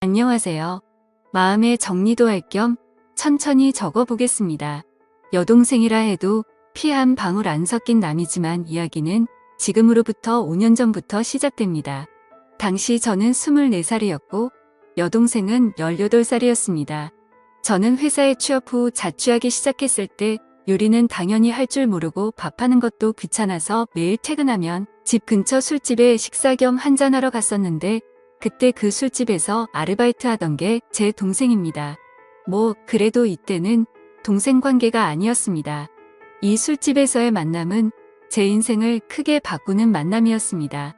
안녕하세요. 마음의 정리도 할 겸 천천히 적어보겠습니다. 여동생이라 해도 피 한 방울 안 섞인 남이지만 이야기는 지금으로부터 5년 전부터 시작됩니다. 당시 저는 24살이었고 여동생은 18살이었습니다. 저는 회사에 취업 후 자취하기 시작했을 때 요리는 당연히 할 줄 모르고 밥하는 것도 귀찮아서 매일 퇴근하면 집 근처 술집에 식사 겸 한잔하러 갔었는데 그때 그 술집에서 아르바이트 하던 게 제 동생입니다. 그래도 이때는 동생 관계가 아니었습니다. 이 술집에서의 만남은 제 인생을 크게 바꾸는 만남이었습니다.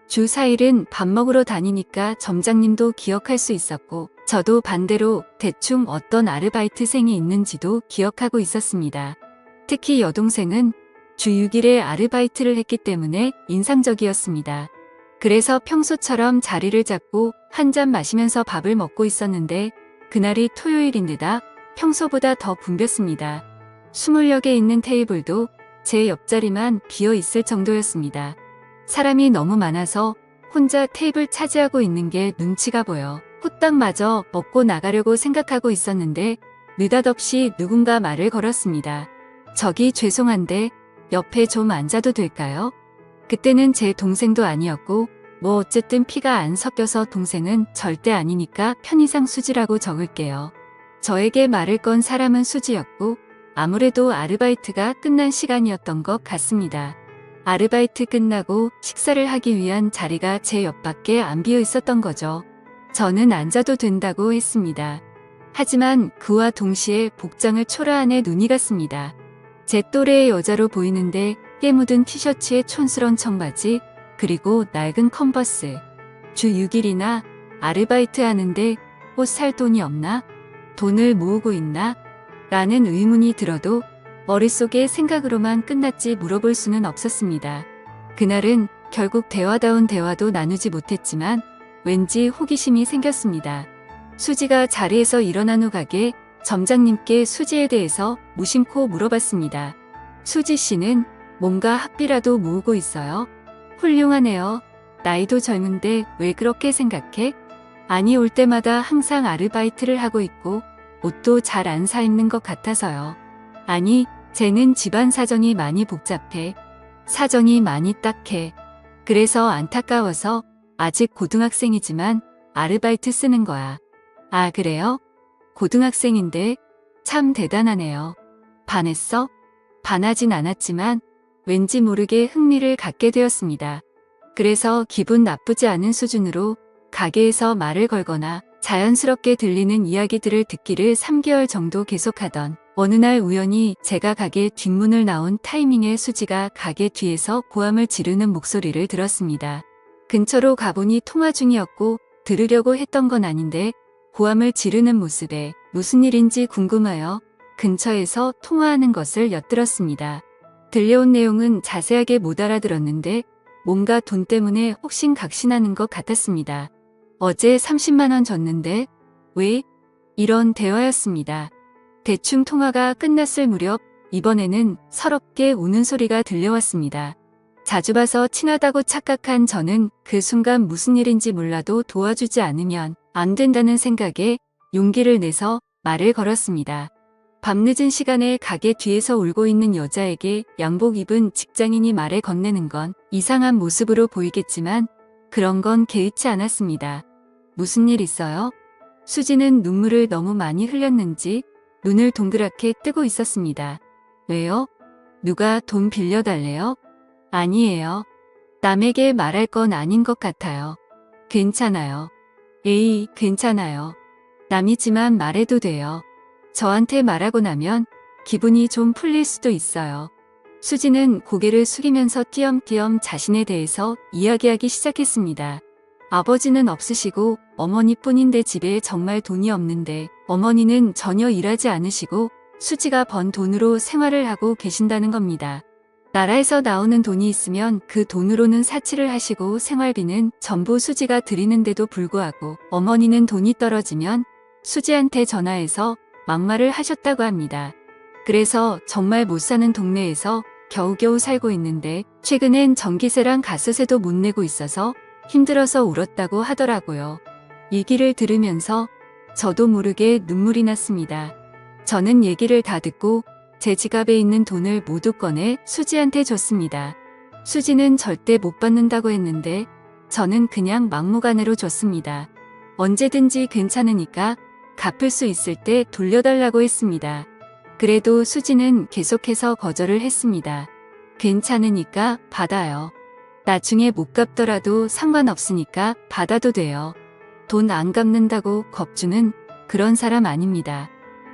주 4일은 밥 먹으러 다니니까 점장님도 기억할 수 있었고 저도 반대로 대충 어떤 아르바이트생이 있는지도 기억하고 있었습니다. 특히 여동생은 주 6일에 아르바이트를 했기 때문에 인상적이었습니다. 그래서 평소처럼 자리를 잡고 한 잔 마시면서 밥을 먹고 있었는데 그날이 토요일인데다 평소보다 더 붐볐습니다. 20여 개 있는 테이블도 제 옆자리만 비어 있을 정도였습니다. 사람이 너무 많아서 혼자 테이블 차지하고 있는 게 눈치가 보여 후딱 마저 먹고 나가려고 생각하고 있었는데 느닷없이 누군가 말을 걸었습니다. 저기 죄송한데 옆에 좀 앉아도 될까요? 그때는 제 동생도 아니었고 어쨌든 피가 안 섞여서 동생은 절대 아니니까 편의상 수지라고 적을게요. 저에게 말을 건 사람은 수지였고 아무래도 아르바이트가 끝난 시간이었던 것 같습니다. 아르바이트 끝나고 식사를 하기 위한 자리가 제 옆밖에 안 비어 있었던 거죠. 저는 앉아도 된다고 했습니다. 하지만 그와 동시에 복장을 초라한 눈이 갔습니다. 제 또래의 여자로 보이는데 때 묻은 티셔츠에 촌스런 청바지 그리고 낡은 컨버스. 주 6일이나 아르바이트 하는데 옷 살 돈이 없나? 돈을 모으고 있나? 라는 의문이 들어도 머릿속에 생각으로만 끝났지 물어볼 수는 없었습니다. 그날은 결국 대화다운 대화도 나누지 못했지만 왠지 호기심이 생겼습니다. 수지가 자리에서 일어난 후 가게 점장님께 수지에 대해서 무심코 물어봤습니다. 수지 씨는 뭔가 학비라도 모으고 있어요? 훌륭하네요. 나이도 젊은데 왜 그렇게 생각해? 아니 올 때마다 항상 아르바이트를 하고 있고 옷도 잘 안 사 입는 것 같아서요. 아니 쟤는 집안 사정이 많이 복잡해. 사정이 많이 딱해. 그래서 안타까워서 아직 고등학생이지만 아르바이트 쓰는 거야. 아 그래요? 고등학생인데 참 대단하네요. 반했어? 반하진 않았지만 왠지 모르게 흥미를 갖게 되었습니다. 그래서 기분 나쁘지 않은 수준으로 가게에서 말을 걸거나 자연스럽게 들리는 이야기들을 듣기를 3개월 정도 계속하던 어느 날 우연히 제가 가게 뒷문을 나온 타이밍에 수지가 가게 뒤에서 고함을 지르는 목소리를 들었습니다. 근처로 가보니 통화 중이었고 들으려고 했던 건 아닌데 고함을 지르는 모습에 무슨 일인지 궁금하여 근처에서 통화하는 것을 엿들었습니다. 들려온 내용은 자세하게 못 알아들었는데 뭔가 돈 때문에 혹신각신하는 것 같았습니다. 어제 30만 원 줬는데 왜? 이런 대화였습니다. 대충 통화가 끝났을 무렵 이번에는 서럽게 우는 소리가 들려왔습니다. 자주 봐서 친하다고 착각한 저는 그 순간 무슨 일인지 몰라도 도와주지 않으면 안 된다는 생각에 용기를 내서 말을 걸었습니다. 밤늦은 시간에 가게 뒤에서 울고 있는 여자에게 양복 입은 직장인이 말을 건네는 건 이상한 모습으로 보이겠지만 그런 건 개의치 않았습니다. 무슨 일 있어요? 수지는 눈물을 너무 많이 흘렸는지 눈을 동그랗게 뜨고 있었습니다. 왜요? 누가 돈 빌려달래요? 아니에요. 남에게 말할 건 아닌 것 같아요. 괜찮아요. 에이, 괜찮아요. 남이지만 말해도 돼요. 저한테 말하고 나면 기분이 좀 풀릴 수도 있어요. 수지는 고개를 숙이면서 띄엄띄엄 자신에 대해서 이야기하기 시작했습니다. 아버지는 없으시고 어머니뿐인데 집에 정말 돈이 없는데 어머니는 전혀 일하지 않으시고 수지가 번 돈으로 생활을 하고 계신다는 겁니다. 나라에서 나오는 돈이 있으면 그 돈으로는 사치를 하시고 생활비는 전부 수지가 드리는데도 불구하고 어머니는 돈이 떨어지면 수지한테 전화해서 막말을 하셨다고 합니다. 그래서 정말 못 사는 동네에서 겨우겨우 살고 있는데 최근엔 전기세랑 가스세도 못 내고 있어서 힘들어서 울었다고 하더라고요. 얘기를 들으면서 저도 모르게 눈물이 났습니다. 저는 얘기를 다 듣고 제 지갑에 있는 돈을 모두 꺼내 수지한테 줬습니다. 수지는 절대 못 받는다고 했는데 저는 그냥 막무가내로 줬습니다. 언제든지 괜찮으니까 갚을 수 있을 때 돌려달라고 했습니다. 그래도 수지는 계속해서 거절을 했습니다. 괜찮으니까 받아요. 나중에 못 갚더라도 상관없으니까 받아도 돼요. 돈 안 갚는다고 겁주는 그런 사람 아닙니다.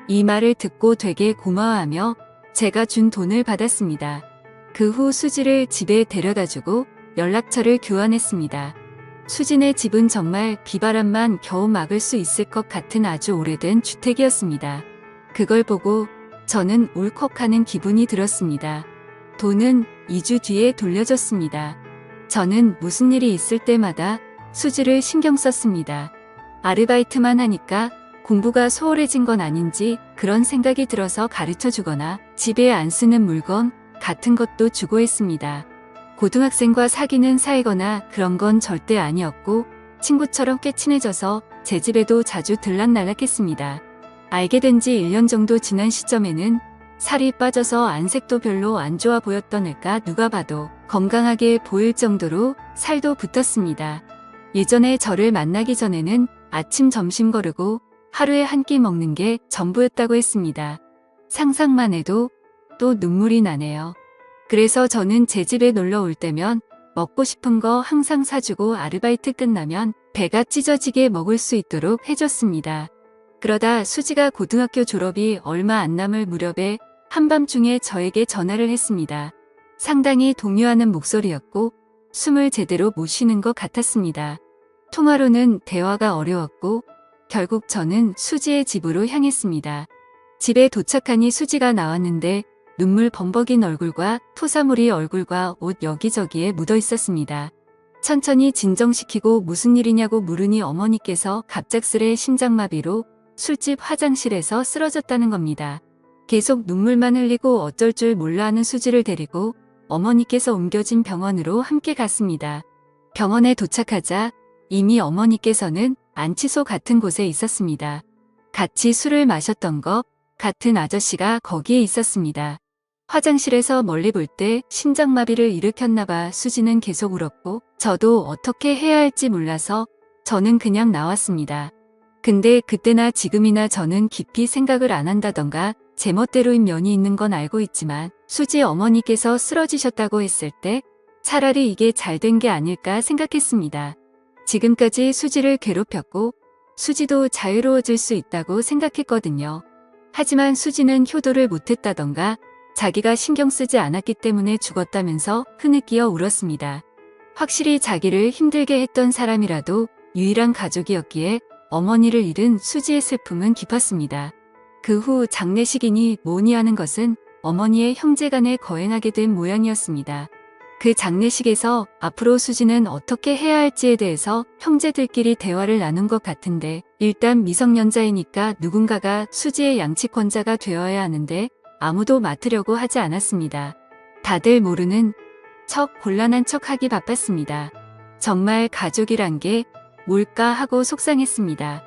이 말을 듣고 되게 고마워하며 제가 준 돈을 받았습니다. 그 후 수지를 집에 데려다주고 연락처를 교환했습니다. 수진의 집은 정말 비바람만 겨우 막을 수 있을 것 같은 아주 오래된 주택이었습니다. 그걸 보고 저는 울컥하는 기분이 들었습니다. 돈은 2주 뒤에 돌려줬습니다. 저는 무슨 일이 있을 때마다 수지를 신경 썼습니다. 아르바이트만 하니까 공부가 소홀해진 건 아닌지 그런 생각이 들어서 가르쳐 주거나 집에 안 쓰는 물건 같은 것도 주고 했습니다. 고등학생과 사귀는 사이거나 그런 건 절대 아니었고 친구처럼 꽤 친해져서 제 집에도 자주 들락날락했습니다. 알게 된 지 1년 정도 지난 시점에는 살이 빠져서 안색도 별로 안 좋아 보였던 애가 누가 봐도 건강하게 보일 정도로 살도 붙었습니다. 예전에 저를 만나기 전에는 아침 점심 거르고 하루에 한 끼 먹는 게 전부였다고 했습니다. 상상만 해도 또 눈물이 나네요. 그래서 저는 제 집에 놀러 올 때면 먹고 싶은 거 항상 사주고 아르바이트 끝나면 배가 찢어지게 먹을 수 있도록 해줬습니다. 그러다 수지가 고등학교 졸업이 얼마 안 남을 무렵에 한밤중에 저에게 전화를 했습니다. 상당히 동요하는 목소리였고 숨을 제대로 못 쉬는 것 같았습니다. 통화로는 대화가 어려웠고 결국 저는 수지의 집으로 향했습니다. 집에 도착하니 수지가 나왔는데 눈물 범벅인 얼굴과 토사물이 얼굴과 옷 여기저기에 묻어 있었습니다. 천천히 진정시키고 무슨 일이냐고 물으니 어머니께서 갑작스레 심장마비로 술집 화장실에서 쓰러졌다는 겁니다. 계속 눈물만 흘리고 어쩔 줄 몰라 하는 수지를 데리고 어머니께서 옮겨진 병원으로 함께 갔습니다. 병원에 도착하자 이미 어머니께서는 안치소 같은 곳에 있었습니다. 같이 술을 마셨던 것 같은 아저씨가 거기에 있었습니다. 화장실에서 멀리 볼 때 심장마비를 일으켰나봐 수지는 계속 울었고 저도 어떻게 해야 할지 몰라서 저는 그냥 나왔습니다. 근데 그때나 지금이나 저는 깊이 생각을 안 한다던가 제멋대로인 면이 있는 건 알고 있지만 수지 어머니께서 쓰러지셨다고 했을 때 차라리 이게 잘 된 게 아닐까 생각했습니다. 지금까지 수지를 괴롭혔고 수지도 자유로워질 수 있다고 생각했거든요. 하지만 수지는 효도를 못했다던가 자기가 신경 쓰지 않았기 때문에 죽었다면서 흐느끼어 울었습니다. 확실히 자기를 힘들게 했던 사람이라도 유일한 가족이었기에 어머니를 잃은 수지의 슬픔은 깊었습니다. 그 후 장례식이니 뭐니 하는 것은 어머니의 형제간에 거행하게 된 모양이었습니다. 그 장례식에서 앞으로 수지는 어떻게 해야 할지에 대해서 형제들끼리 대화를 나눈 것 같은데 일단 미성년자이니까 누군가가 수지의 양치권자가 되어야 하는데 아무도 맡으려고 하지 않았습니다. 다들 모르는 척 곤란한 척 하기 바빴습니다. 정말 가족이란 게 뭘까 하고 속상했습니다.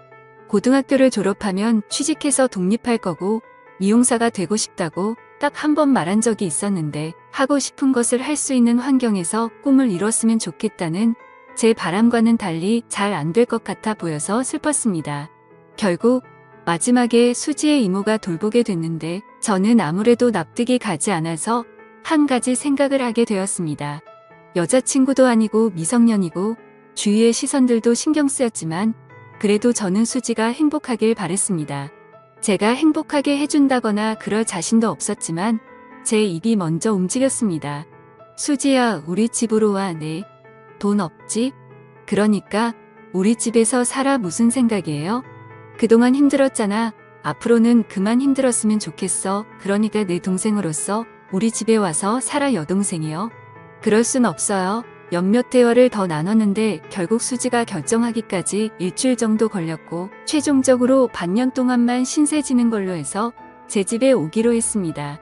고등학교를 졸업하면 취직해서 독립할 거고 미용사가 되고 싶다고 딱 한 번 말한 적이 있었는데 하고 싶은 것을 할 수 있는 환경에서 꿈을 이뤘으면 좋겠다는 제 바람과는 달리 잘 안 될 것 같아 보여서 슬펐습니다. 결국 마지막에 수지의 이모가 돌보게 됐는데 저는 아무래도 납득이 가지 않아서 한 가지 생각을 하게 되었습니다. 여자친구도 아니고 미성년이고 주위의 시선들도 신경 쓰였지만 그래도 저는 수지가 행복하길 바랬습니다. 제가 행복하게 해준다거나 그럴 자신도 없었지만 제 입이 먼저 움직였습니다. 수지야, 우리 집으로 와. 네. 돈 없지? 그러니까 우리 집에서 살아. 무슨 생각이에요? 그동안 힘들었잖아. 앞으로는 그만 힘들었으면 좋겠어. 그러니까 내 동생으로서 우리 집에 와서 살아. 여동생이요? 그럴 순 없어요. 몇몇 대화를 더 나눴는데 결국 수지가 결정하기까지 일주일 정도 걸렸고 최종적으로 반년 동안만 신세 지는 걸로 해서 제 집에 오기로 했습니다.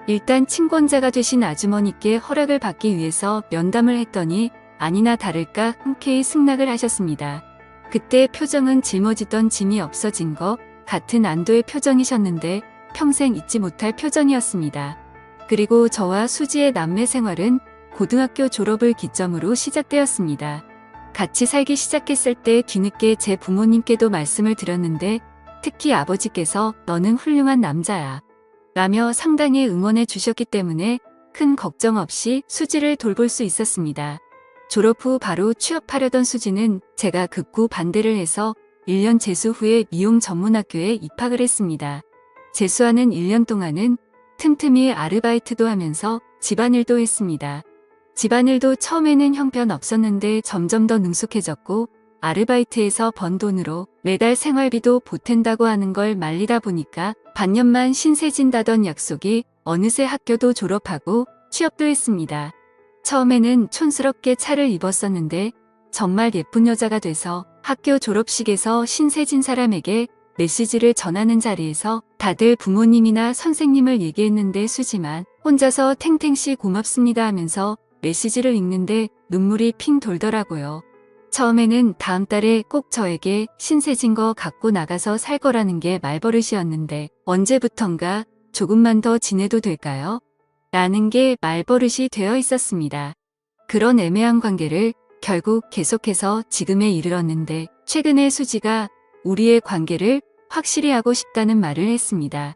일단 친권자가 되신 아주머니께 허락을 받기 위해서 면담을 했더니 아니나 다를까 흔쾌히 승낙을 하셨습니다. 그때 표정은 짊어지던 짐이 없어진 것 같은 안도의 표정이셨는데 평생 잊지 못할 표정이었습니다. 그리고 저와 수지의 남매 생활은 고등학교 졸업을 기점으로 시작되었습니다. 같이 살기 시작했을 때 뒤늦게 제 부모님께도 말씀을 드렸는데 특히 아버지께서 너는 훌륭한 남자야 라며 상당히 응원해 주셨기 때문에 큰 걱정 없이 수지를 돌볼 수 있었습니다. 졸업 후 바로 취업하려던 수지는 제가 극구 반대를 해서 1년 재수 후에 미용 전문학교에 입학을 했습니다. 재수하는 1년 동안은 틈틈이 아르바이트도 하면서 집안일도 했습니다. 집안일도 처음에는 형편없었는데 점점 더 능숙해졌고 아르바이트에서 번 돈으로 매달 생활비도 보탠다고 하는 걸 말리다 보니까 반년만 신세진다던 약속이 어느새 학교도 졸업하고 취업도 했습니다. 처음에는 촌스럽게 차를 입었었는데 정말 예쁜 여자가 돼서 학교 졸업식에서 신세진 사람에게 메시지를 전하는 자리에서 다들 부모님이나 선생님을 얘기했는데 수지만 혼자서 탱탱씨 고맙습니다 하면서 메시지를 읽는데 눈물이 핑 돌더라고요. 처음에는 다음 달에 꼭 저에게 신세진 거 갖고 나가서 살 거라는 게 말버릇이었는데 언제부턴가 조금만 더 지내도 될까요? 라는 게 말버릇이 되어 있었습니다. 그런 애매한 관계를 결국 계속해서 지금에 이르렀는데 최근에 수지가 우리의 관계를 확실히 하고 싶다는 말을 했습니다.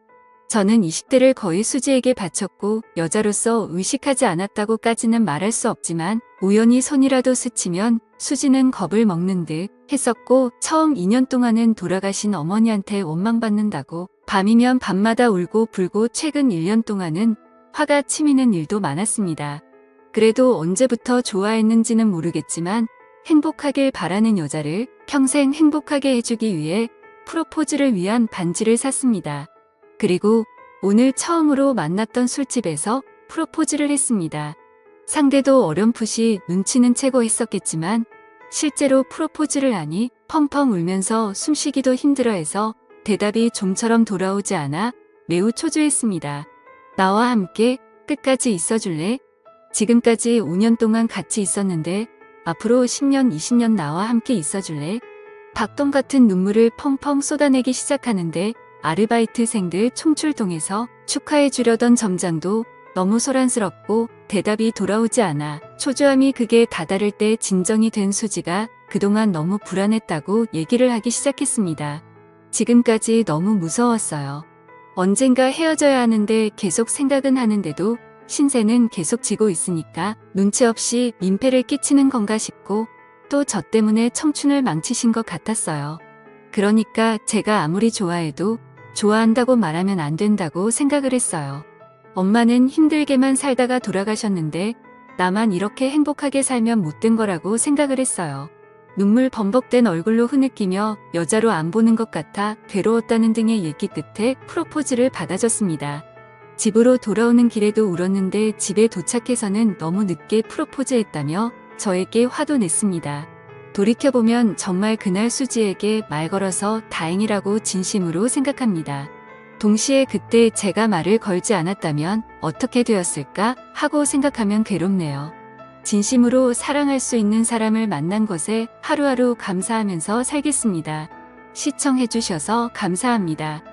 저는 20대를 거의 수지에게 바쳤고 여자로서 의식하지 않았다고까지는 말할 수 없지만 우연히 손이라도 스치면 수지는 겁을 먹는 듯 했었고 처음 2년 동안은 돌아가신 어머니한테 원망받는다고 밤이면 밤마다 울고 불고 최근 1년 동안은 화가 치미는 일도 많았습니다. 그래도 언제부터 좋아했는지는 모르겠지만 행복하길 바라는 여자를 평생 행복하게 해주기 위해 프로포즈를 위한 반지를 샀습니다. 그리고 오늘 처음으로 만났던 술집에서 프로포즈를 했습니다. 상대도 어렴풋이 눈치는 채고 했었겠지만 실제로 프로포즈를 하니 펑펑 울면서 숨쉬기도 힘들어해서 대답이 좀처럼 돌아오지 않아 매우 초조했습니다. 나와 함께 끝까지 있어줄래? 지금까지 5년 동안 같이 있었는데 앞으로 10년, 20년 나와 함께 있어줄래? 박동 같은 눈물을 펑펑 쏟아내기 시작하는데 아르바이트생들 총출동해서 축하해 주려던 점장도 너무 소란스럽고 대답이 돌아오지 않아 초조함이 극에 다다를 때 진정이 된 수지가 그동안 너무 불안했다고 얘기를 하기 시작했습니다. 지금까지 너무 무서웠어요. 언젠가 헤어져야 하는데 계속 생각은 하는데도 신세는 계속 지고 있으니까 눈치 없이 민폐를 끼치는 건가 싶고 또 저 때문에 청춘을 망치신 것 같았어요. 그러니까 제가 아무리 좋아해도 좋아한다고 말하면 안 된다고 생각을 했어요. 엄마는 힘들게만 살다가 돌아가셨는데 나만 이렇게 행복하게 살면 못된 거라고 생각을 했어요. 눈물 범벅된 얼굴로 흐느끼며 여자로 안 보는 것 같아 괴로웠다는 등의 얘기 끝에 프로포즈를 받아줬습니다. 집으로 돌아오는 길에도 울었는데 집에 도착해서는 너무 늦게 프로포즈했다며 저에게 화도 냈습니다. 돌이켜보면 정말 그날 수지에게 말 걸어서 다행이라고 진심으로 생각합니다. 동시에 그때 제가 말을 걸지 않았다면 어떻게 되었을까 하고 생각하면 괴롭네요. 진심으로 사랑할 수 있는 사람을 만난 것에 하루하루 감사하면서 살겠습니다. 시청해주셔서 감사합니다.